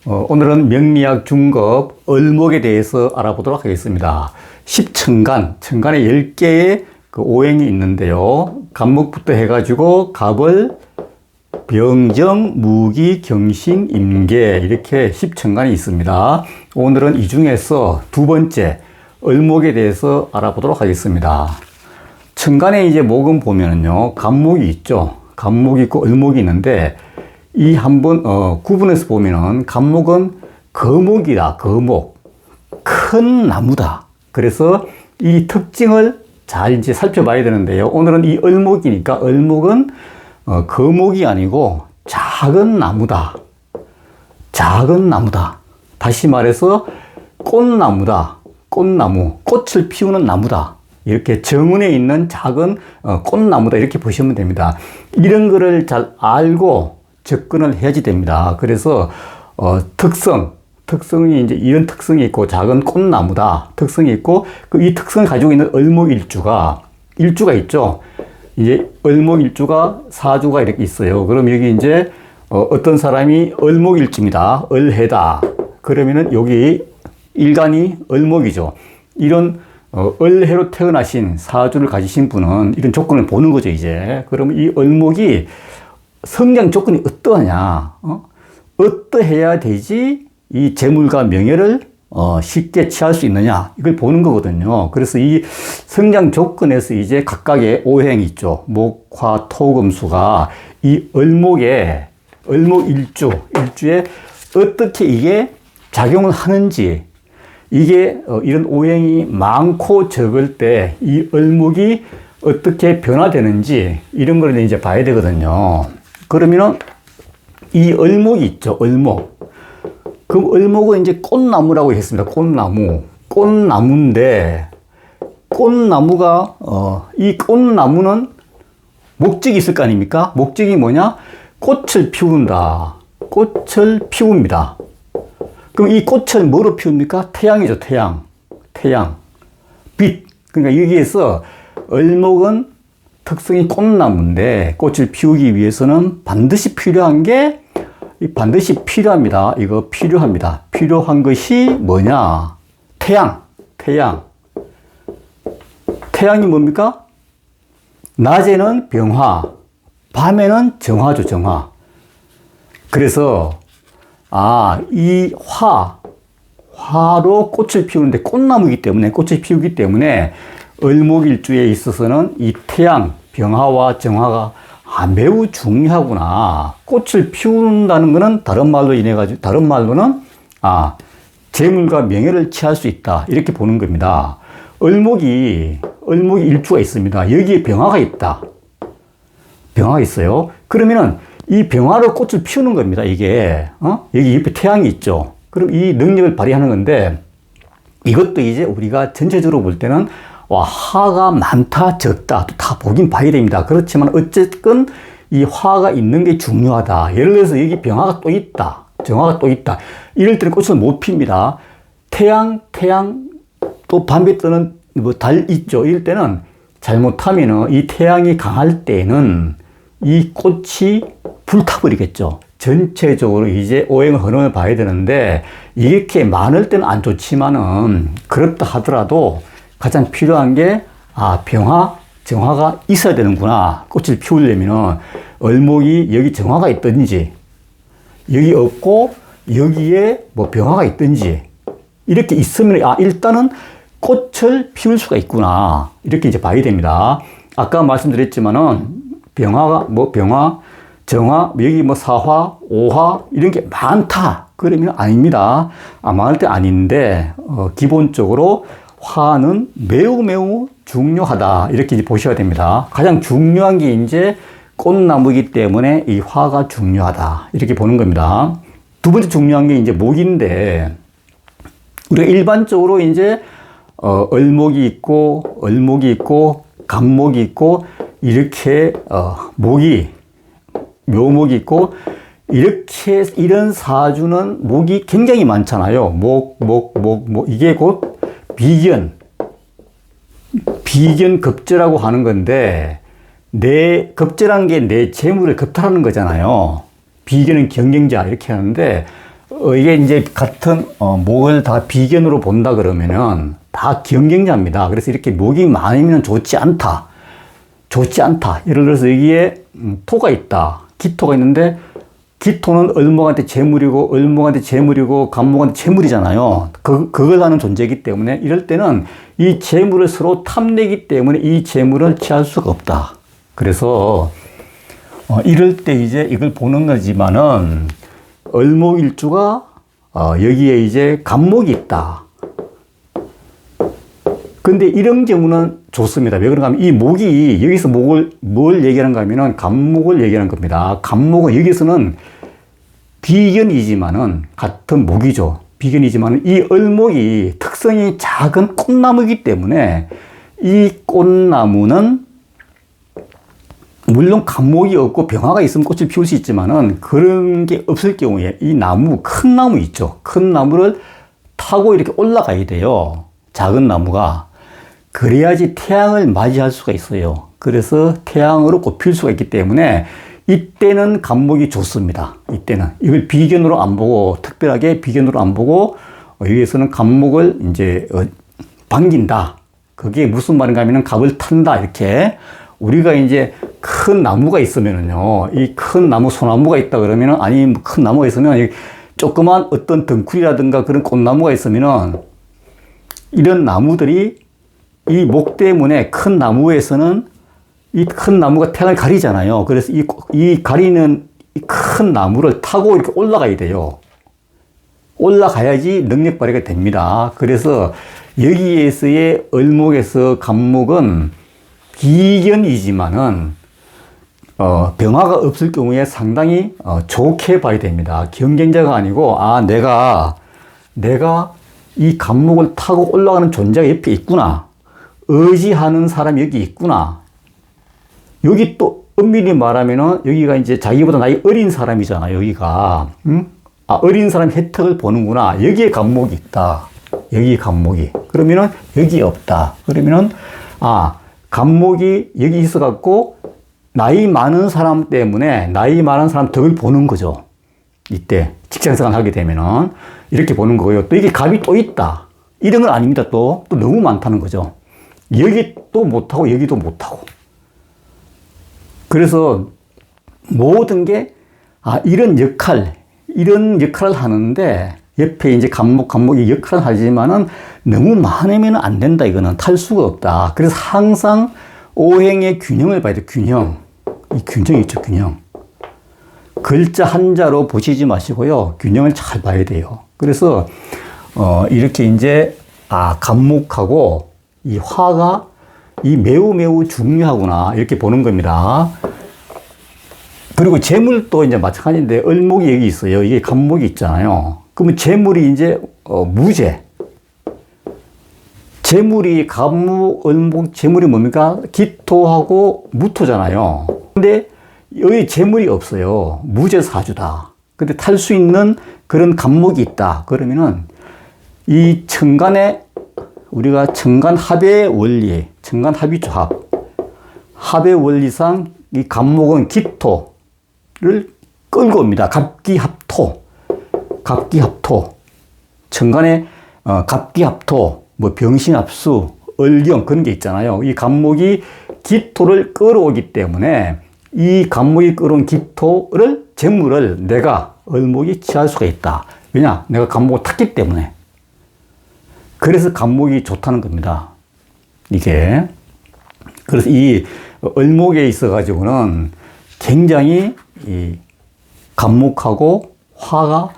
오늘은 명리학 중급 을목에 대해서 알아보도록 하겠습니다. 십천간, 천간에 10개의 그 오행이 있는데요. 간목부터 해가지고 갑을, 병정, 무기, 경신, 임계 이렇게 십천간이 있습니다. 오늘은 이 중에서 두 번째 을목에 대해서 알아보도록 하겠습니다. 천간에 이제 목은 보면은요, 간목이 있죠. 간목이 있고 을목이 있는데 이 한번 구분해서 보면은 간목은 거목이다. 거목. 큰 나무다. 그래서 이 특징을 잘 이제 살펴봐야 되는데요. 오늘은 이 을목이니까 을목은 거목이 아니고 작은 나무다. 작은 나무다. 다시 말해서 꽃나무다. 꽃나무. 꽃을 피우는 나무다. 이렇게 정운에 있는 작은 꽃나무다. 이렇게 보시면 됩니다. 이런 거를 잘 알고 접근을 해야지 됩니다. 그래서 특성이 이제 이런 특성이 있고 작은 꽃나무다 특성이 있고 이 특성을 가지고 있는 을목일주가 있죠. 이제 을목일주가 사주가 이렇게 있어요. 그럼 여기 이제 어떤 사람이 을목일주입니다. 을해다. 그러면은 여기 일간이 을목이죠. 이런 을해로 태어나신 사주를 가지신 분은 이런 조건을 보는 거죠. 이제 그러면 이 을목이 성장 조건이 어떠하냐, 어떠해야 되지 이 재물과 명예를 쉽게 취할 수 있느냐, 이걸 보는 거거든요. 그래서 이 성장 조건에서 이제 각각의 오행이 있죠. 목, 화, 토, 금수가 이 을목에, 일주에 어떻게 이게 작용을 하는지, 이게 이런 오행이 많고 적을 때 이 을목이 어떻게 변화되는지 이런 걸 이제 봐야 되거든요. 그러면은 이 을목이 있죠. 을목. 그 을목은 이제 꽃나무라고 했습니다. 꽃나무인데 꽃나무가 이 꽃나무는 목적이 있을 거 아닙니까? 목적이 뭐냐? 꽃을 피운다. 꽃을 피웁니다. 그럼 이 꽃을 뭐로 피웁니까? 태양이죠. 태양. 빛. 그러니까 여기에서 을목은 특성이 꽃나무인데 꽃을 피우기 위해서는 반드시 필요한 게 필요합니다. 이거 필요합니다. 필요한 것이 뭐냐? 태양. 태양이 뭡니까? 낮에는 병화, 밤에는 정화죠. 정화. 그래서 이 화로 꽃을 피우는데 꽃나무이기 때문에 꽃을 피우기 때문에 을목일주에 있어서는 이 태양, 병화와 정화가 매우 중요하구나. 꽃을 피운다는 것은 다른 말로는 재물과 명예를 취할 수 있다. 이렇게 보는 겁니다. 을목이 일주가 있습니다. 여기에 병화가 있다. 병화가 있어요. 그러면은 이 병화로 꽃을 피우는 겁니다. 이게 여기 옆에 태양이 있죠. 그럼 이 능력을 발휘하는 건데 이것도 이제 우리가 전체적으로 볼 때는 화가 많다, 적다, 다 보긴 봐야 됩니다. 그렇지만 어쨌든 이 화가 있는 게 중요하다. 예를 들어서 여기 병화가 또 있다. 정화가 또 있다. 이럴 때는 꽃을 못 핍니다. 태양, 또 밤에 뜨는 달 있죠. 이럴 때는 잘못하면은 이 태양이 강할 때는 이 꽃이 불타버리겠죠. 전체적으로 이제 오행을 흐름을 봐야 되는데 이렇게 많을 때는 안 좋지만은 그렇다 하더라도 가장 필요한 게 병화, 정화가 있어야 되는구나. 꽃을 피우려면은 을목이 여기 정화가 있든지 여기 없고 여기에 병화가 있든지 이렇게 있으면 일단은 꽃을 피울 수가 있구나. 이렇게 이제 봐야 됩니다. 아까 말씀드렸지만은 병화, 정화, 여기 사화, 오화 이런 게 많다. 그러면 아닙니다. 많을 때 아닌데 기본적으로 화는 매우 중요하다. 이렇게 이제 보셔야 됩니다. 가장 중요한 게 이제 꽃나무이기 때문에 이 화가 중요하다. 이렇게 보는 겁니다. 두 번째 중요한 게 이제 목인데 우리가 일반적으로 이제 을목이 있고 간목이 있고 이렇게 묘목이 있고 이런 사주는 목이 굉장히 많잖아요. 이게 곧 비견급제라고 하는 건데 급제라는 게 내 재물을 겁탈하는 거잖아요. 비견은 경쟁자 이렇게 하는데 이게 이제 같은 목을 다 비견으로 본다 그러면은 다 경쟁자입니다. 그래서 이렇게 목이 많으면 좋지 않다. 좋지 않다. 예를 들어서 여기에 토가 있다. 기토가 있는데 기토는 을목한테 재물이고 을목한테 재물이고 간목한테 재물이잖아요. 그걸 하는 존재이기 때문에 이럴 때는 이 재물을 서로 탐내기 때문에 이 재물을 취할 수가 없다. 그래서 이럴 때 이제 이걸 보는 거지만은 을목일주가 여기에 이제 간목이 있다. 근데 이런 경우는 좋습니다. 왜 그런가 하면 이 목이 여기서 뭘 얘기하는가 하면은 간목을 얘기하는 겁니다. 간목은 여기서는 비견이지만은 같은 목이죠. 비견이지만은 이 을목이 특성이 작은 꽃나무이기 때문에 이 꽃나무는 물론 간목이 없고 병화가 있으면 꽃을 피울 수 있지만은 그런 게 없을 경우에 이 나무, 큰 나무 있죠. 큰 나무를 타고 이렇게 올라가야 돼요. 작은 나무가. 그래야지 태양을 맞이할 수가 있어요. 그래서 태양으로 꽃필 수가 있기 때문에 이때는 간목이 좋습니다. 이때는. 이걸 비견으로 안 보고, 특별하게 비견으로 안 보고, 여기에서는 간목을 이제 반긴다. 그게 무슨 말인가 하면은 갑을 탄다. 이렇게. 우리가 이제 큰 나무가 있으면은요, 이 큰 나무, 소나무가 있다 그러면은, 아니, 큰 나무가 있으면, 조그만 어떤 덩쿨이라든가 그런 꽃나무가 있으면은, 이런 나무들이 이 목 때문에 큰 나무에서는 이 큰 나무가 태양을 가리잖아요. 그래서 이 가리는 이 큰 나무를 타고 이렇게 올라가야 돼요. 올라가야지 능력 발휘가 됩니다. 그래서 여기에서의 을목에서 간목은 비견이지만은 병화가 없을 경우에 상당히 좋게 봐야 됩니다. 경쟁자가 아니고 내가 이 간목을 타고 올라가는 존재가 옆에 있구나. 의지하는 사람이 여기 있구나. 여기 또 엄밀히 말하면은 여기가 이제 자기보다 나이 어린 사람이잖아요. 여기가. 어린 사람 혜택을 보는구나. 여기에 간목이 있다. 여기에 간목이. 그러면은 여기 없다. 그러면은 간목이 여기 있어갖고 나이 많은 사람 때문에 나이 많은 사람 덕을 보는 거죠. 이때 직장생활 하게 되면은 이렇게 보는 거고요. 또 이게 갑이 또 있다. 이런 건 아닙니다. 또 너무 많다는 거죠. 여기 또 못하고 여기도 못하고. 그래서 모든 게 이런 역할을 하는데 옆에 이제 간목이 역할을 하지만은 너무 많으면 안 된다. 이거는 탈 수가 없다. 그래서 항상 오행의 균형을 봐야 돼. 균형. 이 균형이 있죠. 균형. 글자 한자로 보시지 마시고요. 균형을 잘 봐야 돼요. 그래서 이렇게 이제 간목하고 이 화가 매우 중요하구나 이렇게 보는 겁니다. 그리고 재물도 이제 마찬가지인데 을목이 여기 있어요. 이게 간목이 있잖아요. 그러면 재물이 이제 무재. 재물이 간목, 을목, 재물이 뭡니까? 기토하고 무토잖아요. 근데 여기 재물이 없어요. 무재사주다. 근데 탈 수 있는 그런 간목이 있다. 그러면은 이 천간에 우리가 천간합의 원리, 천간합의조합, 합의 원리상 이 간목은 기토를 끌고 옵니다. 갑기합토, 갑기합토. 천간에 갑기합토, 병신합수, 을경 그런 게 있잖아요. 이 간목이 기토를 끌어오기 때문에 이 간목이 끌어온 기토를 재물을 내가 을목이 취할 수가 있다. 왜냐? 내가 간목을 탔기 때문에. 그래서 간목이 좋다는 겁니다. 이게. 그래서 이 을목에 있어 가지고는 굉장히 이 간목하고 화가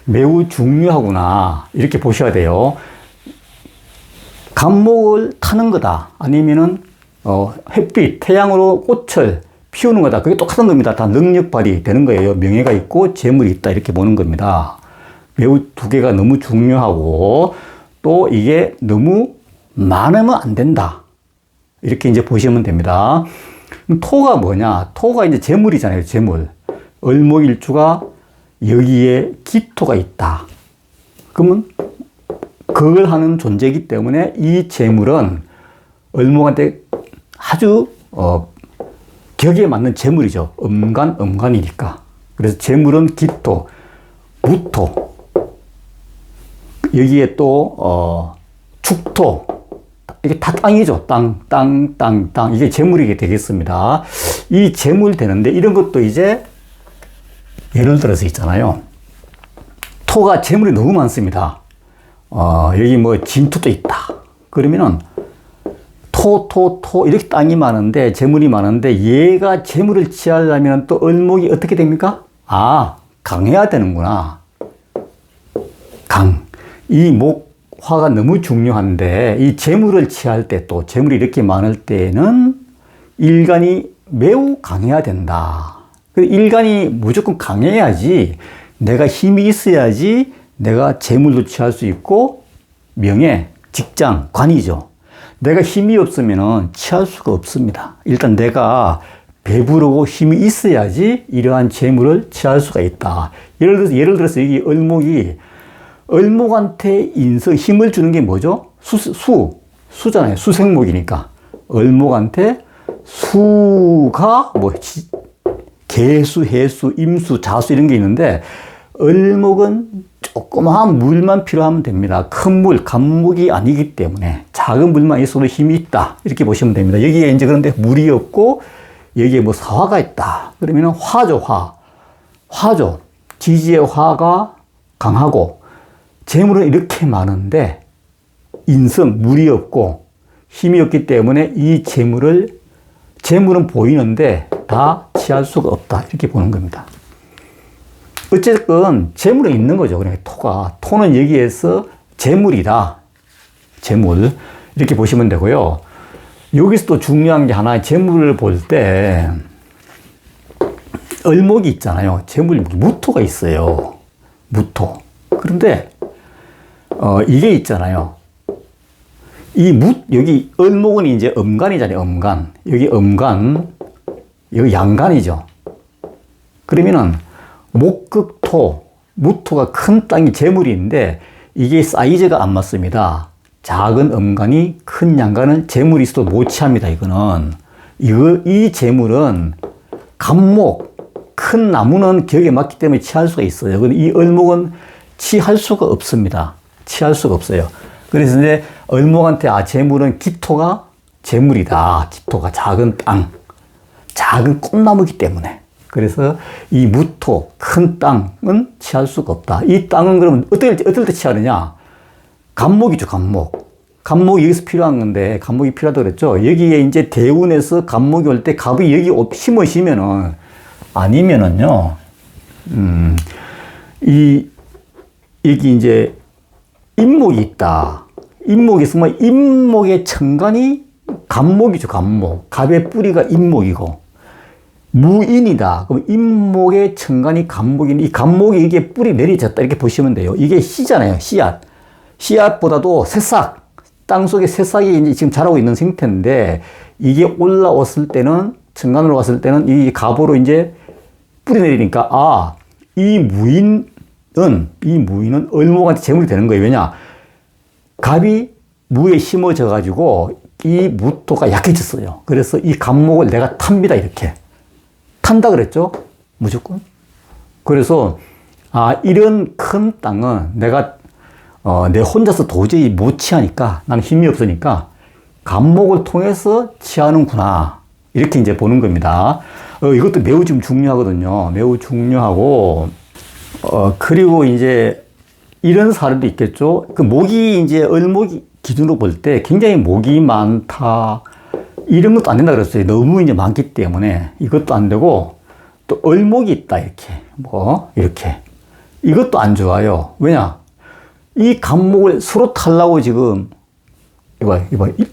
매우 중요하구나. 이렇게 보셔야 돼요. 간목을 타는 거다. 아니면은 햇빛, 태양으로 꽃을 피우는 거다. 그게 똑같은 겁니다. 다 능력 발휘 되는 거예요. 명예가 있고 재물이 있다. 이렇게 보는 겁니다. 매우 두 개가 너무 중요하고 또 이게 너무 많으면 안 된다. 이렇게 이제 보시면 됩니다. 토가 뭐냐? 토가 이제 재물이잖아요. 재물. 을목일주가 여기에 기토가 있다. 그러면 그걸 하는 존재이기 때문에 이 재물은 을목한테 아주 격에 맞는 재물이죠. 음간이니까. 그래서 재물은 기토, 무토. 여기에 또, 축토. 이게 다 땅이죠. 땅. 이게 재물이 되겠습니다. 이 재물 되는데 이런 것도 이제 예를 들어서 있잖아요. 토가 재물이 너무 많습니다. 여기 뭐 진토도 있다. 그러면은 토 이렇게 땅이 많은데 재물이 많은데 얘가 재물을 취하려면 또 을목이 어떻게 됩니까? 강해야 되는구나. 이 목화가 너무 중요한데 이 재물을 취할 때 또 재물이 이렇게 많을 때는 일간이 매우 강해야 된다. 일간이 무조건 강해야지 내가 힘이 있어야지 내가 재물도 취할 수 있고 명예, 직장, 관이죠. 내가 힘이 없으면 취할 수가 없습니다. 일단 내가 배부르고 힘이 있어야지 이러한 재물을 취할 수가 있다. 예를 들어서 여기 을목한테 힘을 주는 게 뭐죠? 수잖아요. 수생목이니까. 을목한테 수가 개수, 해수, 임수, 자수 이런 게 있는데 을목은 조그마한 물만 필요하면 됩니다. 큰 물, 간목이 아니기 때문에 작은 물만 있어도 힘이 있다. 이렇게 보시면 됩니다. 여기에 이제 그런데 물이 없고 여기에 뭐 사화가 있다. 그러면 화죠, 화죠. 지지의 화가 강하고 재물은 이렇게 많은데 인성, 물이 없고 힘이 없기 때문에 이 재물은 보이는데 다 취할 수가 없다. 이렇게 보는 겁니다. 어쨌든 재물은 있는 거죠. 그러니까 토는 여기에서 재물이다. 재물. 이렇게 보시면 되고요. 여기서 또 중요한 게 하나, 재물을 볼 때 을목이 있잖아요. 재물 무토가 있어요. 무토. 그런데 이게 있잖아요. 여기 을목은 이제 음간이잖아요. 음간. 여기 음간, 여기 양간이죠. 그러면은 목극토, 무토가 큰 땅이 재물인데 이게 사이즈가 안 맞습니다. 작은 음간이 큰 양간은 재물이 있어도 못 취합니다. 이 재물은 간목, 큰 나무는 격에 맞기 때문에 취할 수가 있어요. 근데 이 을목은 취할 수가 없습니다. 취할 수가 없어요. 그래서 이제 을목한테 재물은 기토가 재물이다. 기토가 작은 땅, 작은 꽃나무이기 때문에. 그래서 이 무토, 큰 땅은 취할 수가 없다. 이 땅은 그러면 어떨 때 취하느냐? 간목이죠, 간목. 간목이 여기서 필요한 건데, 간목이 필요하다고 그랬죠? 여기에 이제 대운에서 간목이 올 때 갑이 여기 심으시면은, 아니면은요, 여기 이제 임목이 있다. 임목이 있으면 임목의 천간이 간목이죠, 간목. 갑의 뿌리가 임목이고, 무인이다. 그럼 임목의 천간이 간목인데 이 간목이 이게 뿌리 내리쳤다 이렇게 보시면 돼요. 이게 씨잖아요. 씨앗. 씨앗보다도 새싹. 땅속에 새싹이 이제 지금 자라고 있는 상태인데 이게 올라왔을 때는 천간으로 갔을 때는 이 갑으로 이제 뿌리 내리니까 이 무인은 을목한테 재물이 되는 거예요. 왜냐? 갑이 무에 심어져 가지고 이 무토가 약해졌어요. 그래서 이 간목을 내가 탑니다. 이렇게. 탄다 그랬죠? 무조건. 그래서, 이런 큰 땅은 내가, 내 혼자서 도저히 못 취하니까, 나는 힘이 없으니까, 간목을 통해서 취하는구나. 이렇게 이제 보는 겁니다. 이것도 매우 좀 중요하거든요. 매우 중요하고, 그리고 이제, 이런 사례도 있겠죠? 목이 이제, 을목이 기준으로 볼 때 굉장히 목이 많다. 이런 것도 안 된다 그랬어요. 너무 이제 많기 때문에 이것도 안 되고 또 을목이 있다 이렇게 이것도 안 좋아요. 왜냐? 이 간목을 서로 타려고 지금 이거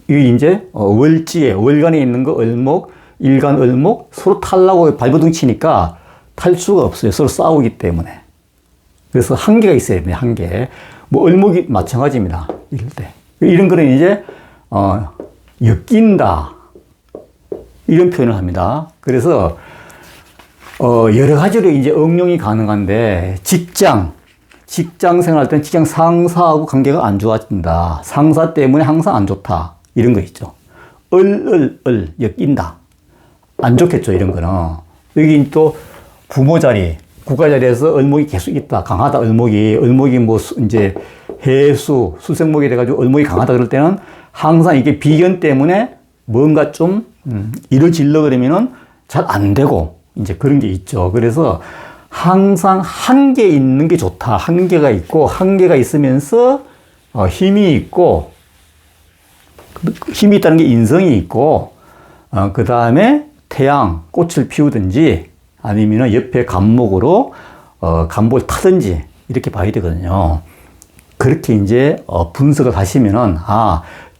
이제 월지에 월간에 있는 거 을목, 일간 을목 서로 타려고 발버둥 치니까 탈 수가 없어요. 서로 싸우기 때문에. 그래서 한계가 있어야 됩니다. 한계. 을목이 마찬가지입니다. 이럴 때 이런 거는 이제 엮인다. 이런 표현을 합니다. 그래서, 여러 가지로 이제 응용이 가능한데, 직장 생활할 때는 직장 상사하고 관계가 안 좋아진다. 상사 때문에 항상 안 좋다. 이런 거 있죠. 엮인다. 안 좋겠죠, 이런 거는. 여기 또 부모 자리, 국가 자리에서 을목이 계속 있다. 강하다, 을목이 이제 해수, 수생목이 돼가지고 을목이 강하다 그럴 때는 항상 이게 비견 때문에 뭔가 좀 이루어지려고 그러면은 잘 안 되고 이제 그런 게 있죠. 그래서 항상 한계 있는 게 좋다. 한계가 있고 한계가 있으면서 힘이 있고 힘이 있다는 게 인성이 있고 그 다음에 태양, 꽃을 피우든지 아니면 옆에 간목으로 간목을 타든지 이렇게 봐야 되거든요. 그렇게 이제 분석을 하시면은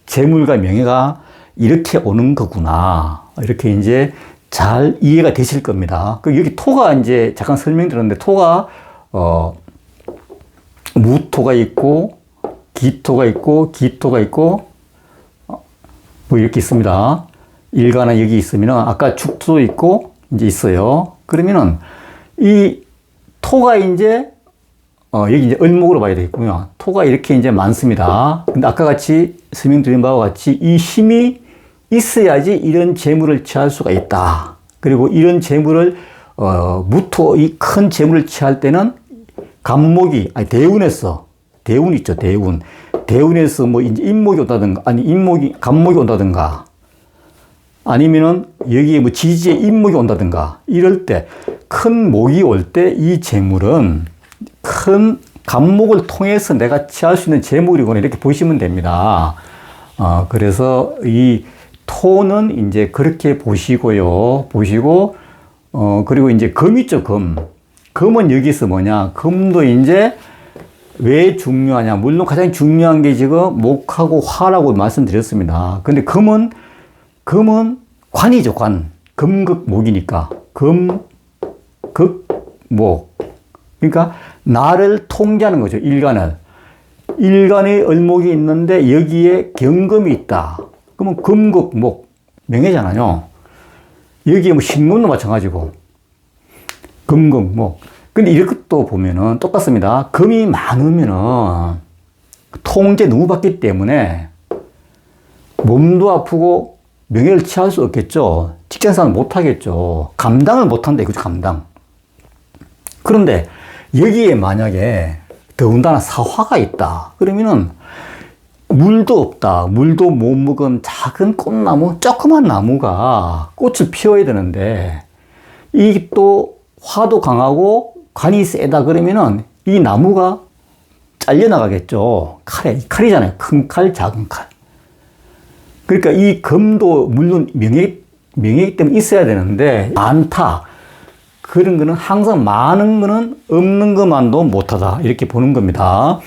재물과 명예가 이렇게 오는 거구나. 이렇게 이제 잘 이해가 되실 겁니다. 여기 토가 이제 잠깐 설명드렸는데 토가 무토가 있고 기토가 있고 기토가 있고 뭐 이렇게 있습니다. 일간은 여기 있으면 아까 축토도 있고 이제 있어요. 그러면은 이 토가 이제 여기 이제 을목으로 봐야 되겠군요. 토가 이렇게 이제 많습니다. 근데 아까 같이 설명드린 바와 같이 이 힘이 있어야지 이런 재물을 취할 수가 있다. 그리고 이런 재물을 무토 이 큰 재물을 취할 때는 간목이 대운에서 대운 있죠. 대운에서 뭐 이제 인목이 온다든가 아니 간목이 온다든가 아니면은 여기에 뭐 지지에 인목이 온다든가 이럴 때 큰 목이 올 때 이 재물은 큰 간목을 통해서 내가 취할 수 있는 재물이구나 이렇게 보시면 됩니다. 그래서 이 토는 이제 그렇게 보시고요. 그리고 이제 금 있죠, 금. 금은 여기서 뭐냐. 금도 이제 왜 중요하냐. 물론 가장 중요한 게 지금 목하고 화라고 말씀드렸습니다. 근데 금은 관이죠, 관. 금극목이니까. 금극목. 그러니까 나를 통제하는 거죠, 일간을. 일간의 을목이 있는데 여기에 경금이 있다. 그러면 금극목, 명예잖아요. 여기에 뭐 신금도 마찬가지고. 금극목. 근데 이것도 보면은 똑같습니다. 금이 많으면은 통제 너무 받기 때문에 몸도 아프고 명예를 취할 수 없겠죠. 직장생활 못 하겠죠. 감당을 못 한다 이거죠, 감당. 그런데 여기에 만약에 더군다나 사화가 있다. 그러면은 물도 없다. 물도 못 먹은 작은 꽃나무, 조그만 나무가 꽃을 피워야 되는데 이 또 화도 강하고 관이 세다 그러면은 이 나무가 잘려나가겠죠. 칼이잖아요. 큰 칼, 작은 칼. 그러니까 이 금도 물론 명예이기 때문에 있어야 되는데 많다. 그런 거는 항상 많은 거는 없는 것만도 못하다. 이렇게 보는 겁니다.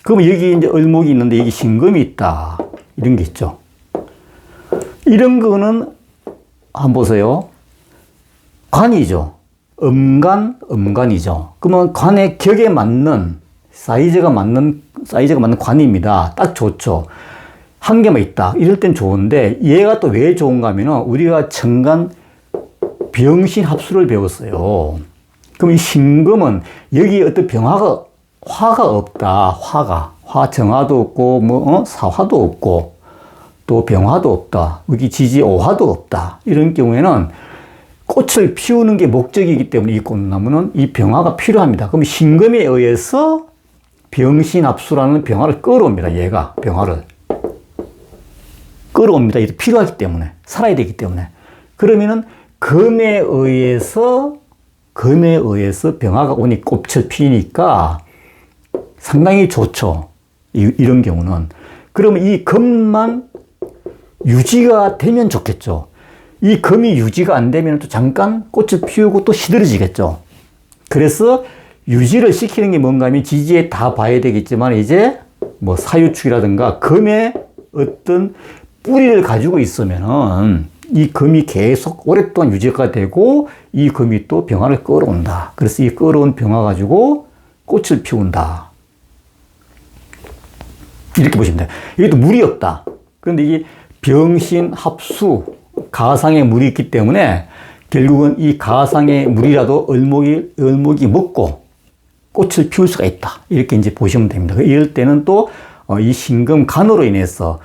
그럼 여기 이제 을목이 있는데 여기 신금이 있다. 이런 게 있죠. 이런 거는 한번 보세요. 관이죠. 음간이죠. 그러면 관의 격에 맞는 사이즈가 맞는 관입니다. 딱 좋죠. 한 개만 있다. 이럴 땐 좋은데 얘가 또 왜 좋은가 하면은 우리가 천간 병신 합수를 배웠어요. 그럼 이 신금은 여기 어떤 화가 없다. 화정화도 없고 사화도 없고 또 병화도 없다. 여기 지지오화도 없다. 이런 경우에는 꽃을 피우는 게 목적이기 때문에 이 꽃나무는 이 병화가 필요합니다. 그럼 신금에 의해서 병신합수라는 병화를 끌어옵니다. 얘가 병화를 끌어옵니다. 이게 필요하기 때문에 살아야 되기 때문에 그러면은 금에 의해서 병화가 오니 꽃을 피니까 상당히 좋죠. 이런 경우는. 그러면 이 금만 유지가 되면 좋겠죠. 이 금이 유지가 안 되면 또 잠깐 꽃을 피우고 또 시들어지겠죠. 그래서 유지를 시키는 게 뭔가 하면 지지에 다 봐야 되겠지만 이제 뭐 사유축이라든가 금의 어떤 뿌리를 가지고 있으면은 이 금이 계속 오랫동안 유지가 되고 이 금이 또 병화를 끌어온다. 그래서 이 끌어온 병화 가지고 꽃을 피운다. 이렇게 보시면 돼요. 이게 또 물이 없다. 그런데 이게 병신, 합수, 가상의 물이 있기 때문에 결국은 이 가상의 물이라도 을목이 먹고 꽃을 피울 수가 있다. 이렇게 이제 보시면 됩니다. 이럴 때는 또 이 신금 관으로 인해서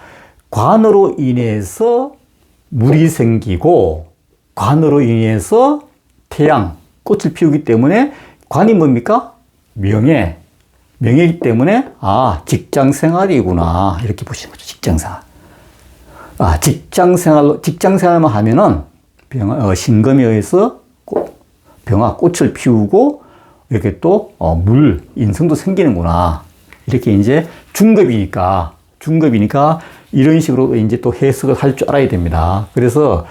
물이 생기고 관으로 인해서 태양, 꽃을 피우기 때문에 관이 뭡니까? 명예. 명예이기 때문에, 아, 직장 생활이구나. 이렇게 보시는 거죠. 직장 생활. 아, 직장 생활만 하면은, 신금에 의해서 병화 꽃을 피우고, 이렇게 또, 인성도 생기는구나. 이렇게 이제 중급이니까 이런 식으로 이제 또 해석을 할 줄 알아야 됩니다. 그래서,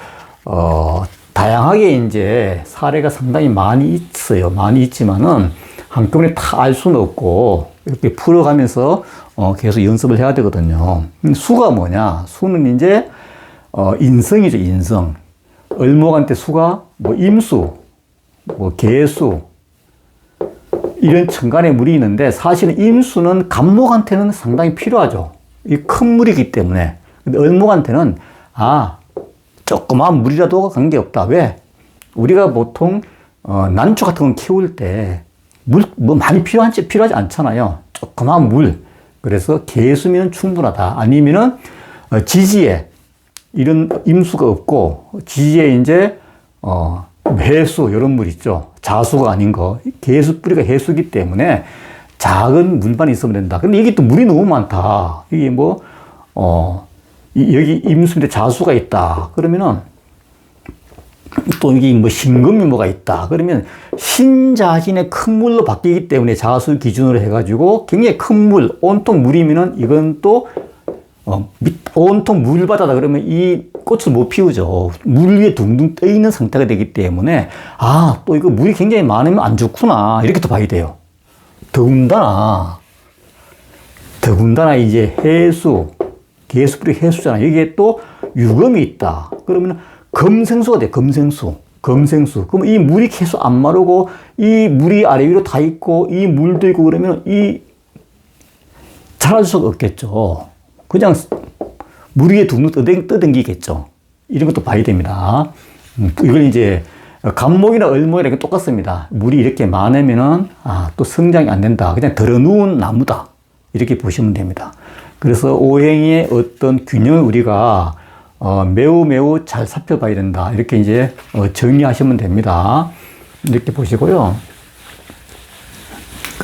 다양하게 이제 사례가 상당히 많이 있어요. 많이 있지만은, 한꺼번에 다 알 수는 없고, 이렇게 풀어가면서, 계속 연습을 해야 되거든요. 수가 뭐냐? 수는 이제, 인성이죠, 인성. 을목한테 수가, 임수, 개수, 이런 천간에 물이 있는데, 사실은 임수는 간목한테는 상당히 필요하죠. 이 큰 물이기 때문에. 근데 을목한테는, 조그마한 물이라도 관계없다. 왜? 우리가 보통, 난초 같은 건 키울 때, 많이 필요하지 않잖아요. 조그마한 물. 그래서 개수면 충분하다. 아니면은, 지지에, 이런 임수가 없고, 지지에 이제, 해수, 이런 물 있죠. 자수가 아닌 거. 개수 뿌리가 해수기 때문에 작은 물만 있으면 된다. 근데 이게 또 물이 너무 많다. 이게 여기 임수인데 자수가 있다. 그러면은, 또 여기 신금이 뭐가 있다. 그러면 신자진의 큰 물로 바뀌기 때문에 자수 기준으로 해가지고 굉장히 큰 물, 온통 물이면은 이건 또, 온통 물바다다 그러면 이 꽃을 못 피우죠. 물 위에 둥둥 떠 있는 상태가 되기 때문에, 또 이거 물이 굉장히 많으면 안 좋구나. 이렇게 또 봐야 돼요. 더군다나 이제 해수, 개수뿌리 해수잖아. 여기에 또 유금이 있다. 그러면 금생수가 돼, 금생수. 그럼 이 물이 계속 안 마르고, 이 물이 아래 위로 다 있고, 이 물도 있고, 그러면 자랄 수가 없겠죠. 그냥 물 위에 둥둥 떠댕기겠죠. 이런 것도 봐야 됩니다. 이걸 이제, 간목이나 을목이랑 똑같습니다. 물이 이렇게 많으면은, 또 성장이 안 된다. 그냥 들어누운 나무다. 이렇게 보시면 됩니다. 그래서 오행의 어떤 균형을 우리가 매우 잘 살펴봐야 된다. 이렇게 이제 정리하시면 됩니다. 이렇게 보시고요.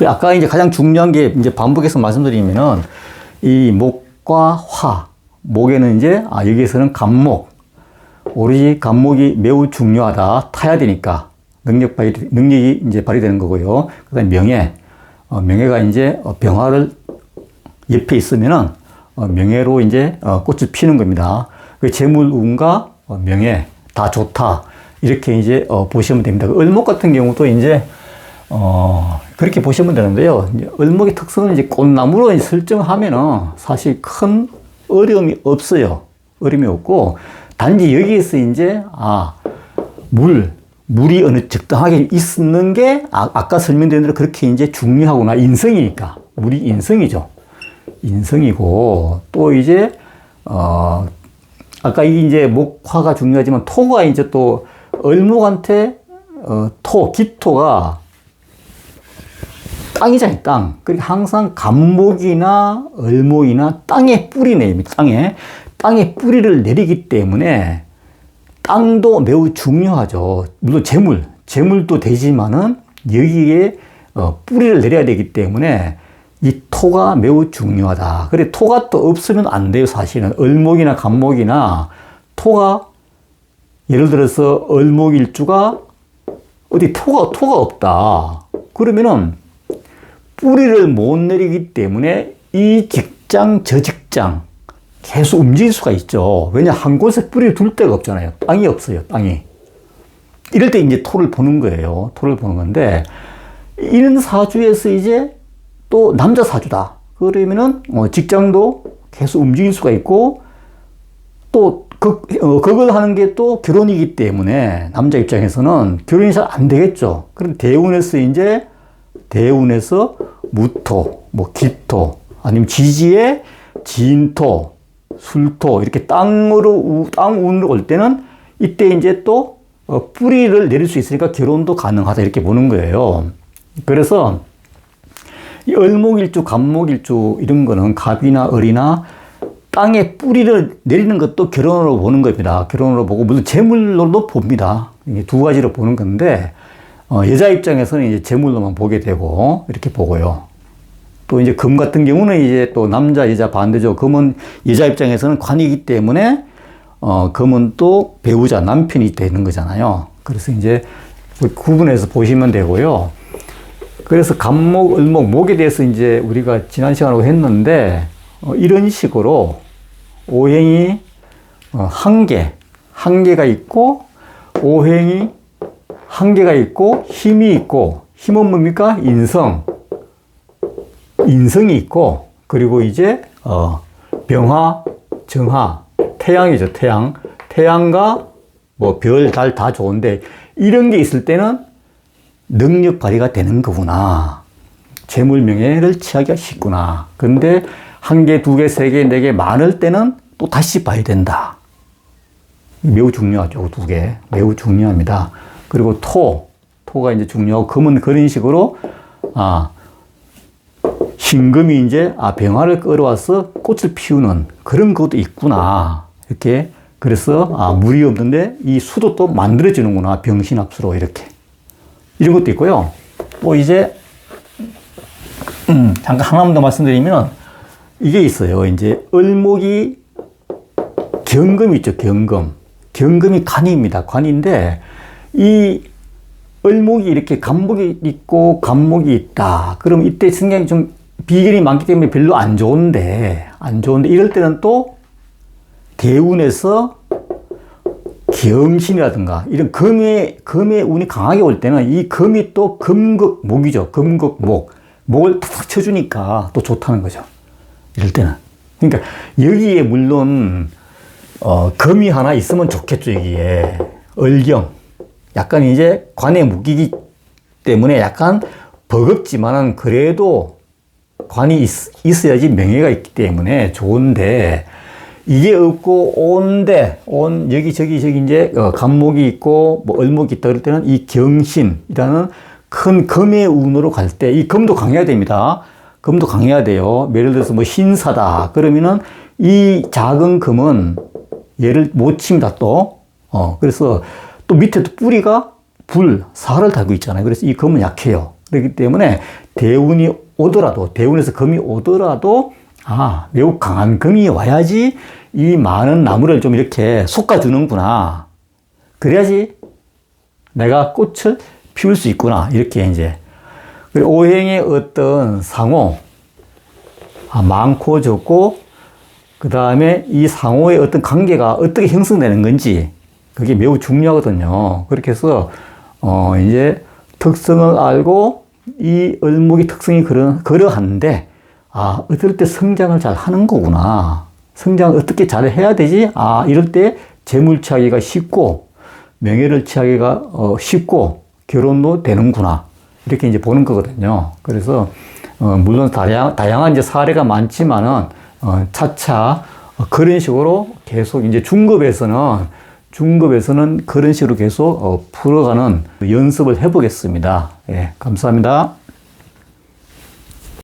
아까 이제 가장 중요한 게 이제 반복해서 말씀드리면은 이 목과 화. 목에는 이제 여기에서는 간목. 오로지 간목이 매우 중요하다. 타야 되니까 능력이 이제 발휘되는 거고요. 그다음에 명예. 명예가 이제 병화를 옆에 있으면은 명예로 이제 꽃을 피는 겁니다. 재물운과 명예 다 좋다. 이렇게 이제 보시면 됩니다. 을목 같은 경우도 이제 그렇게 보시면 되는데요. 을목의 특성은 이제 꽃나무로 설정하면은 사실 큰 어려움이 없어요. 어려움이 없고 단지 여기에서 이제 물이 어느 적당하게 있는 게 아까 설명드린 대로 그렇게 이제 중요하구나. 인성이니까 물이 인성이죠. 인성이고 또 이제 아까 이제 목화가 중요하지만 토가 이제 또 을목한테 기토가 땅이잖아요, 땅. 그러니까 항상 간목이나 을목이나 땅에 뿌리 내립니다. 땅에 뿌리를 내리기 때문에 땅도 매우 중요하죠. 물론 재물도 되지만은 여기에 뿌리를 내려야 되기 때문에 이 토가 매우 중요하다. 그래, 토가 또 없으면 안 돼요, 사실은. 을목이나 간목이나 토가, 예를 들어서 을목일주가 어디 토가 없다. 그러면은 뿌리를 못 내리기 때문에 이 직장, 저 직장 계속 움직일 수가 있죠. 왜냐, 한 곳에 뿌리를 둘 데가 없잖아요. 땅이 없어요, 땅이. 이럴 때 이제 토를 보는 거예요. 토를 보는 건데, 이런 사주에서 이제 또 남자 사주다. 그러면은 직장도 계속 움직일 수가 있고 또 그걸 하는 게 또 결혼이기 때문에 남자 입장에서는 결혼이 잘 안 되겠죠. 그럼 대운에서 무토, 기토, 아니면 지지에 진토, 술토 이렇게 땅운으로 올 때는 이때 이제 또 뿌리를 내릴 수 있으니까 결혼도 가능하다 이렇게 보는 거예요. 그래서 이 을목일주, 간목일주 이런 거는 갑이나 을이나 땅에 뿌리를 내리는 것도 결혼으로 보는 겁니다. 결혼으로 보고 물론 재물로도 봅니다. 이게 두 가지로 보는 건데 여자 입장에서는 이제 재물로만 보게 되고 이렇게 보고요. 또 이제 금 같은 경우는 이제 또 남자, 여자 반대죠. 금은 여자 입장에서는 관이기 때문에, 금은 또 배우자, 남편이 되는 거잖아요. 그래서 이제 구분해서 보시면 되고요. 그래서 간목, 을목, 목에 대해서 이제 우리가 지난 시간에 했는데, 이런 식으로 오행이 한계가 있고, 오행이 한계가 있고, 힘이 있고, 힘은 뭡니까? 인성이 있고, 그리고 이제, 병화, 정화, 태양이죠, 태양. 태양과 뭐 별, 달 다 좋은데, 이런 게 있을 때는 능력 발휘가 되는 거구나. 재물 명예를 취하기가 쉽구나. 근데 한 개, 두 개, 세 개, 네 개 많을 때는 또 다시 봐야 된다. 매우 중요하죠, 두 개. 매우 중요합니다. 그리고 토가 이제 중요하고, 금은 그런 식으로, 흰금이 이제, 병화를 끌어와서 꽃을 피우는 그런 것도 있구나. 이렇게. 그래서, 물이 없는데 이 수도 또 만들어지는구나. 병신합수로 이렇게. 이런 것도 있고요. 또 이제, 잠깐 하나만 더 말씀드리면, 이게 있어요. 이제, 을목이 경금이 있죠, 경금. 경금이 간입니다. 관인데, 이 을목이 이렇게 간목이 있고, 간목이 있다. 그럼 이때 성향이 좀 비결이 많기 때문에 별로 안 좋은데, 이럴 때는 또, 대운에서 경신이라든가, 이런 금의 운이 강하게 올 때는 이 금이 또 금극목이죠. 금극목. 목을 탁 쳐주니까 또 좋다는 거죠. 이럴 때는. 그러니까 여기에 물론, 금이 하나 있으면 좋겠죠, 여기에. 을경. 약간 이제 관에 묶이기 때문에 약간 버겁지만은 그래도 관이 있어야지 명예가 있기 때문에 좋은데, 이게 없고 여기 이제 간목이 있고 뭐 을목이 있다 그럴 때는 이 경신이라는 큰 금의 운으로 갈 때 이 금도 강해야 됩니다. 금도 강해야 돼요. 예를 들어서 뭐 신사다 그러면은 이 작은 금은 얘를 못 칩니다 또. 그래서 또 밑에 또 뿌리가 사를 달고 있잖아요. 그래서 이 금은 약해요. 그렇기 때문에 대운에서 금이 오더라도 매우 강한 금이 와야지 이 많은 나무를 좀 이렇게 솎아주는구나. 그래야지 내가 꽃을 피울 수 있구나. 이렇게 이제. 오행의 어떤 상호, 많고 적고, 그 다음에 이 상호의 어떤 관계가 어떻게 형성되는 건지, 그게 매우 중요하거든요. 그렇게 해서, 이제 특성을 알고, 이 을목의 특성이 그러한데, 어떨 때 성장을 잘 하는 거구나. 성장을 어떻게 잘 해야 되지? 이럴 때 재물 취하기가 쉽고, 명예를 취하기가 쉽고, 결혼도 되는구나. 이렇게 이제 보는 거거든요. 그래서, 물론 다양한 이제 사례가 많지만은, 차차 그런 식으로 계속 이제 중급에서는 그런 식으로 계속 풀어가는 연습을 해보겠습니다. 예, 감사합니다.